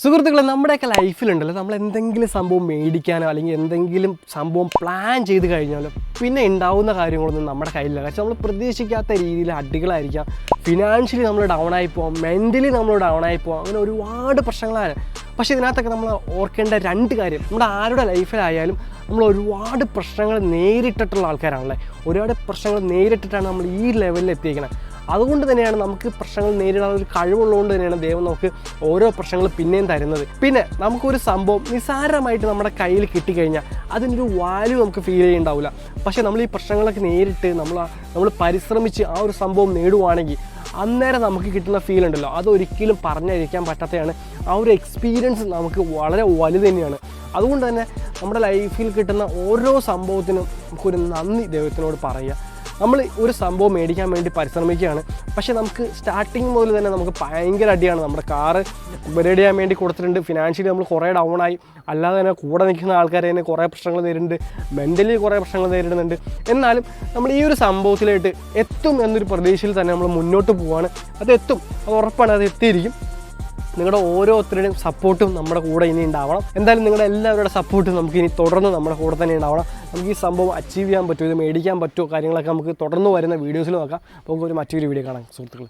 സുഹൃത്തുക്കളെ, നമ്മുടെയൊക്കെ ലൈഫിലുണ്ടല്ലോ, നമ്മൾ എന്തെങ്കിലും സംഭവം മേടിക്കാനോ അല്ലെങ്കിൽ എന്തെങ്കിലും സംഭവം പ്ലാൻ ചെയ്ത് കഴിഞ്ഞാലോ പിന്നെ ഉണ്ടാവുന്ന കാര്യങ്ങളൊന്നും നമ്മുടെ കയ്യിലില്ല. കാരണം നമ്മൾ പ്രതീക്ഷിക്കാത്ത രീതിയിൽ അടികളായിരിക്കാം, ഫിനാൻഷ്യലി നമ്മൾ ഡൗൺ ആയി പോകാം, മെൻ്റലി നമ്മൾ ഡൗൺ ആയി പോകാം, അങ്ങനെ ഒരുപാട് പ്രശ്നങ്ങളാണ്. പക്ഷേ ഇതിനകത്തൊക്കെ നമ്മൾ ഓർക്കേണ്ട രണ്ട് കാര്യം, നമ്മുടെ ആരുടെ ലൈഫിലായാലും നമ്മൾ ഒരുപാട് പ്രശ്നങ്ങൾ നേരിട്ടിട്ടുള്ള ആൾക്കാരാണല്ലേ. ഒരുപാട് പ്രശ്നങ്ങൾ നേരിട്ടിട്ടാണ് നമ്മൾ ഈ ലെവലിൽ എത്തിയിരിക്കുന്നത്. അതുകൊണ്ട് തന്നെയാണ് നമുക്ക് പ്രശ്നങ്ങൾ നേരിടാൻ ഒരു കഴിവുള്ളതുകൊണ്ട് തന്നെയാണ് ദൈവം നമുക്ക് ഓരോ പ്രശ്നങ്ങൾ പിന്നെയും തരുന്നത്. പിന്നെ നമുക്കൊരു സംഭവം നിസ്സാരമായിട്ട് നമ്മുടെ കയ്യിൽ കിട്ടിക്കഴിഞ്ഞാൽ അതിനൊരു വാല്യൂ നമുക്ക് ഫീൽ ചെയ്യുന്നുണ്ടാവില്ല. പക്ഷേ നമ്മൾ ഈ പ്രശ്നങ്ങളൊക്കെ നേരിട്ട് നമ്മൾ പരിശ്രമിച്ച് ആ ഒരു സംഭവം നേടുവാണെങ്കിൽ അന്നേരം നമുക്ക് കിട്ടുന്ന ഫീൽ ഉണ്ടല്ലോ, അതൊരിക്കലും പറഞ്ഞറിയിക്കാൻ പറ്റാത്തതാണ്. ആ ഒരു എക്സ്പീരിയൻസ് നമുക്ക് വളരെ വലുത് തന്നെയാണ്. അതുകൊണ്ട് തന്നെ നമ്മുടെ ലൈഫിൽ കിട്ടുന്ന ഓരോ സംഭവത്തിനും നമുക്കൊരു നന്ദി ദൈവത്തിനോട് പറയുക. നമ്മൾ ഒരു സംഭവം മേടിക്കാൻ വേണ്ടി പരിശ്രമിക്കുകയാണ്, പക്ഷേ നമുക്ക് സ്റ്റാർട്ടിങ് മുതൽ തന്നെ നമുക്ക് ഭയങ്കര അടിയാണ്. നമ്മുടെ കാറ് റെഡി ചെയ്യാൻ വേണ്ടി കൊടുത്തിട്ടുണ്ട്, ഫിനാൻഷ്യലി നമ്മൾ കുറേ ഡൗണായി, അല്ലാതെ തന്നെ കൂടെ നിൽക്കുന്ന ആൾക്കാരെ തന്നെ കുറേ പ്രശ്നങ്ങൾ നേരിടുന്നുണ്ട്, മെൻ്റലി കുറേ പ്രശ്നങ്ങൾ നേരിടുന്നുണ്ട്. എന്നാലും നമ്മൾ ഈ ഒരു സംഭവത്തിലായിട്ട് എത്തും എന്നൊരു പ്രതീക്ഷയിൽ തന്നെ നമ്മൾ മുന്നോട്ട് പോവുകയാണ്. അത് എത്തും, അത് ഉറപ്പാണ്, അത് എത്തിയിരിക്കും. നിങ്ങളുടെ ഓരോരുത്തരുടെയും സപ്പോർട്ടും നമ്മുടെ കൂടെ ഇനി ഉണ്ടാവണം. എന്തായാലും നിങ്ങളുടെ എല്ലാവരുടെ സപ്പോർട്ടും നമുക്ക് ഇനി തുടർന്ന് നമ്മുടെ കൂടെ തന്നെ ഉണ്ടാവണം. നമുക്ക് ഈ സംഭവം അച്ചീവ് ചെയ്യാൻ പറ്റുമോ, ഇത് മേടിക്കാൻ പറ്റുമോ, കാര്യങ്ങളൊക്കെ നമുക്ക് തുടർന്ന് വരുന്ന വീഡിയോസിൽ നോക്കാം. നമുക്ക് മറ്റൊരു വീഡിയോ കാണാം സുഹൃത്തുക്കൾ.